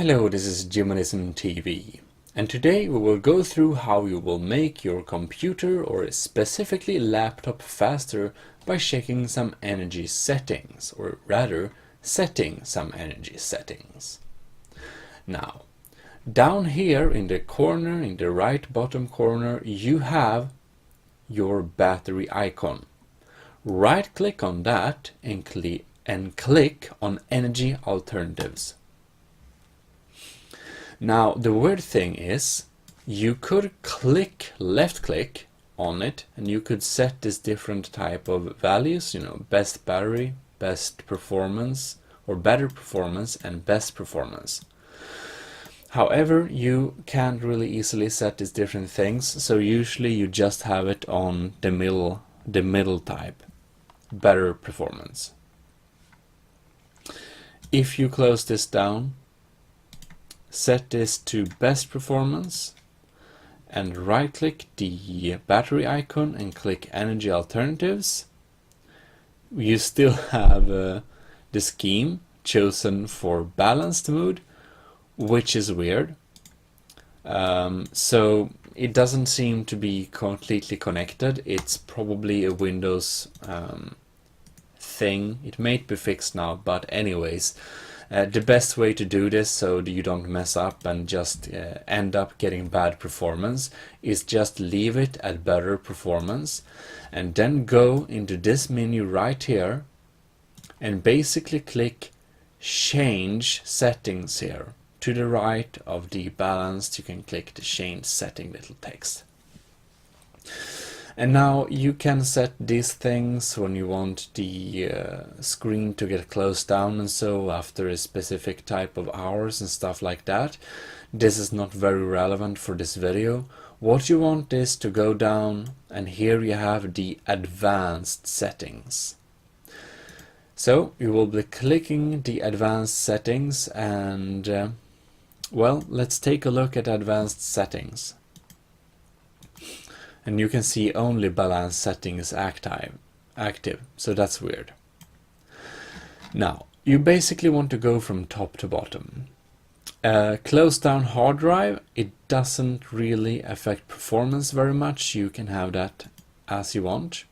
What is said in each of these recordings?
Hello, this is Jimanism TV, and today we will go through how you will make your computer or specifically laptop faster by checking some energy settings, or rather setting some energy settings. Now, down here in the corner, in the right bottom corner, you have your battery icon. Right click on that and click on Energy Alternatives. Now the weird thing is you could left click on it and you could set this different type of values, best battery, best performance, or better performance and best performance. However, you can't really easily set these different things, so usually you just have it on the middle type, better performance. If you close this down, set this to best performance and right click the battery icon and click Energy Alternatives, you still have the scheme chosen for balanced mode, which is weird. So it doesn't seem to be completely connected. It's probably a Windows thing. It may be fixed now, but anyways, the best way to do this so that you don't mess up and just end up getting bad performance is just leave it at better performance and then go into this menu right here and basically click change settings here. To the right of the balanced, you can click the change setting little text. And now you can set these things when you want the screen to get closed down and so after a specific type of hours and stuff like that. This is not very relevant for this video. What you want is to go down and here you have the advanced settings. So you will be clicking the advanced settings and well, let's take a look at advanced settings. And you can see only balance settings active, so that's weird. Now, you basically want to go from top to bottom. Close down hard drive, it doesn't really affect performance very much, you can have that as you want.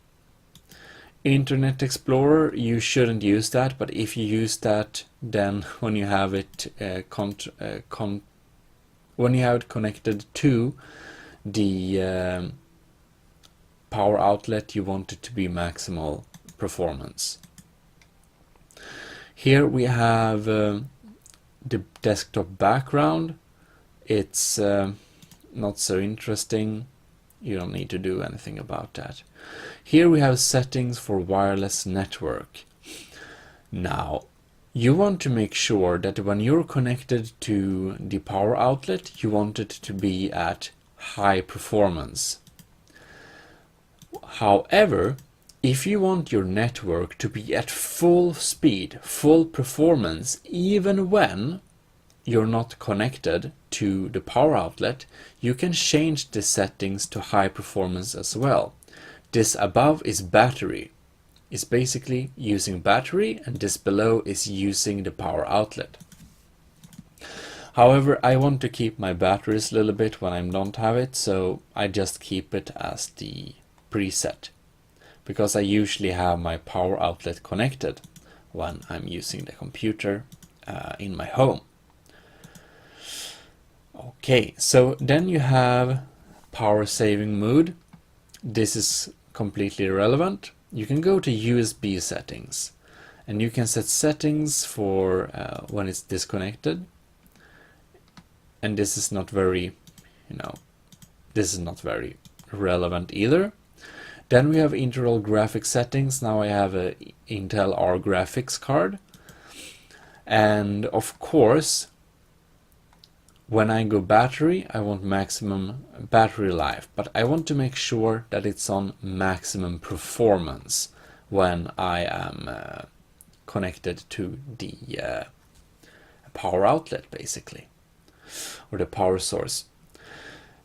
Internet Explorer, you shouldn't use that, but if you use that, then when you have it connected to the power outlet, you want it to be maximal performance. Here we have the desktop background. It's not so interesting. You don't need to do anything about that. Here we have settings for wireless network. Now, you want to make sure that when you're connected to the power outlet, you want it to be at high performance. However, if you want your network to be at full speed, full performance, even when you're not connected to the power outlet, you can change the settings to high performance as well. This above is battery. It's basically using battery, and this below is using the power outlet. However, I want to keep my batteries a little bit when I don't have it, so I just keep it as the preset, because I usually have my power outlet connected when I'm using the computer in my home. Okay, so then you have power saving mode. This is completely irrelevant. You can go to USB settings and you can set settings for when it's disconnected, and this is not very relevant either. Then we have internal graphics settings. Now I have a Intel R graphics card, and of course when I go battery, I want maximum battery life, but I want to make sure that it's on maximum performance when I am connected to the power outlet basically, or the power source.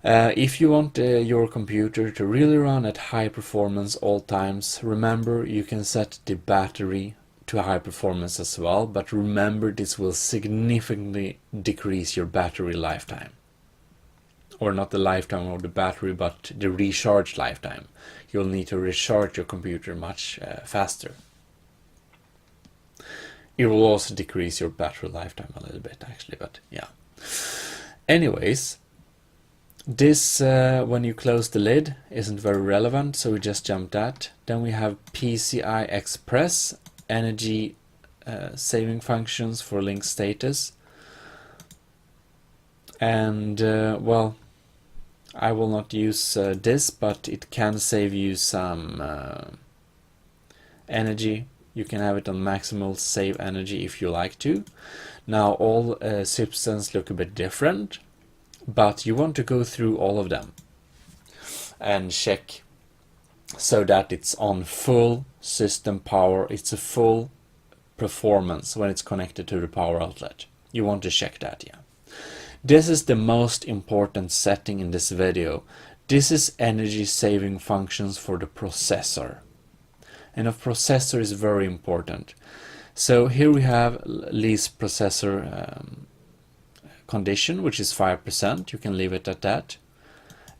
If you want your computer to really run at high performance all times, remember you can set the battery to high performance as well, but remember this will significantly decrease your battery lifetime. Or not the lifetime of the battery, but the recharge lifetime. You'll need to recharge your computer much faster. It will also decrease your battery lifetime a little bit actually, but yeah. Anyways, this when you close the lid isn't very relevant, so we just jump that. Then we have PCI Express energy saving functions for link status. And well, I will not use this, but it can save you some energy. You can have it on maximal save energy if you like to. Now all systems look a bit different, but you want to go through all of them and check so that it's on full system power, it's a full performance when it's connected to the power outlet. You want to check that, yeah. This is the most important setting in this video. This is energy saving functions for the processor. And a processor is very important. So here we have least processor condition, which is 5%. You can leave it at that.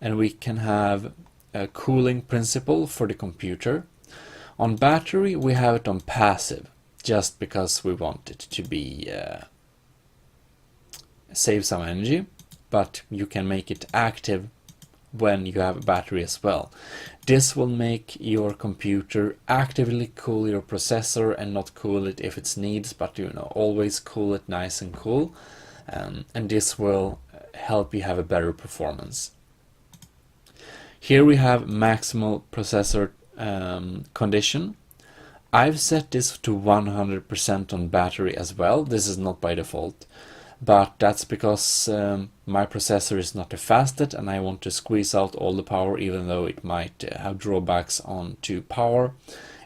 And we can have a cooling principle for the computer. On battery, we have it on passive, just because we want it to be save some energy, but you can make it active when you have a battery as well. This will make your computer actively cool your processor and not cool it if it's needs, but you know, always cool it nice and cool, and this will help you have a better performance. Here we have maximal processor condition. I've set this to 100% on battery as well. This is not by default, but that's because my processor is not the fastest and I want to squeeze out all the power, even though it might have drawbacks on to power.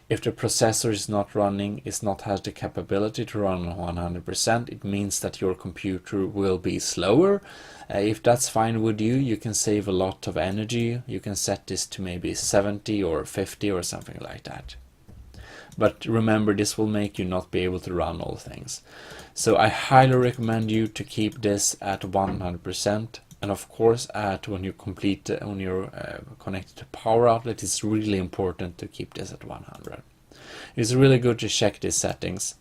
If the processor is not running, has the capability to run on 100%, it means that your computer will be slower. If that's fine with you, you can save a lot of energy. You can set this to maybe 70 or 50 or something like that. But remember, this will make you not be able to run all things. So I highly recommend you to keep this at 100%. And of course, when you're connected to power outlet, it's really important to keep this at 100. It's really good to check these settings.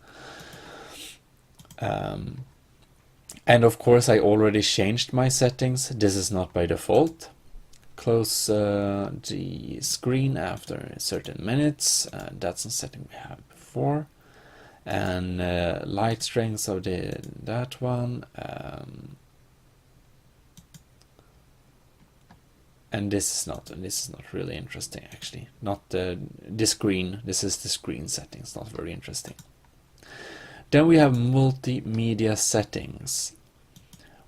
And of course, I already changed my settings. This is not by default. Close the screen after certain minutes. That's a setting we had before. And light strength of that one. And this is not really interesting actually. Not the screen. This is the screen settings. Not very interesting. Then we have multimedia settings.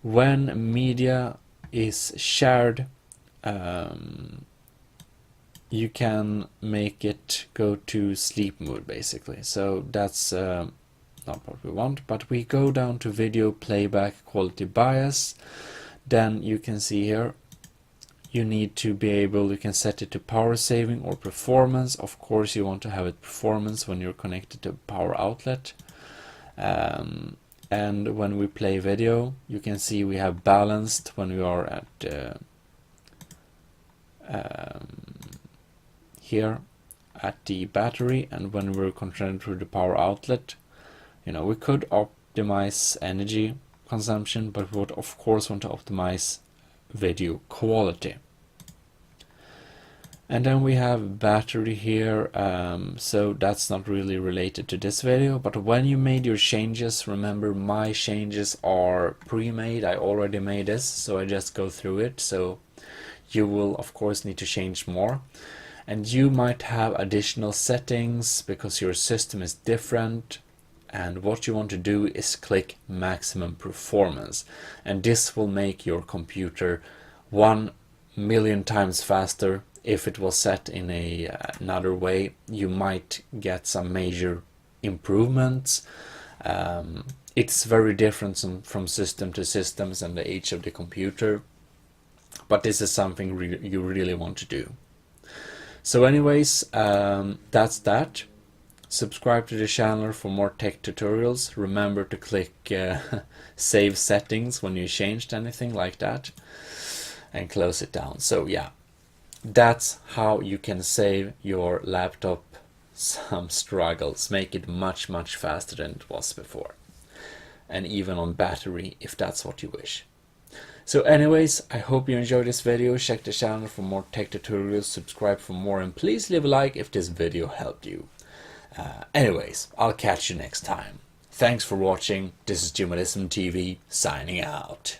When media is shared, you can make it go to sleep mode basically. So that's not what we want, but we go down to video playback quality bias. Then you can see here you need to be able, you can set it to power saving or performance. Of course you want to have it performance when you're connected to power outlet. And when we play video, you can see we have balanced when we are at here at the battery, and when we're controlled through the power outlet. You know, we could optimize energy consumption, but we would of course want to optimize video quality. And then we have battery here, so that's not really related to this video, but when you made your changes, remember my changes are pre-made. I already made this, so I just go through it. So you will of course need to change more, and you might have additional settings because your system is different. And what you want to do is click maximum performance, and this will make your computer 1,000,000 times faster. If it was set in another way, you might get some major improvements. It's very different from system to systems and the age of the computer, but this is something you really want to do. So anyways, that's that. Subscribe to the channel for more tech tutorials. Remember to click save settings when you changed anything like that, and close it down. So yeah, that's how you can save your laptop some struggles, make it much faster than it was before, and even on battery if that's what you wish. So anyways, I hope you enjoyed this video. Check the channel for more tech tutorials, subscribe for more, and please leave a like if this video helped you. Anyways, I'll catch you next time. Thanks for watching. This is Jimalism TV signing out.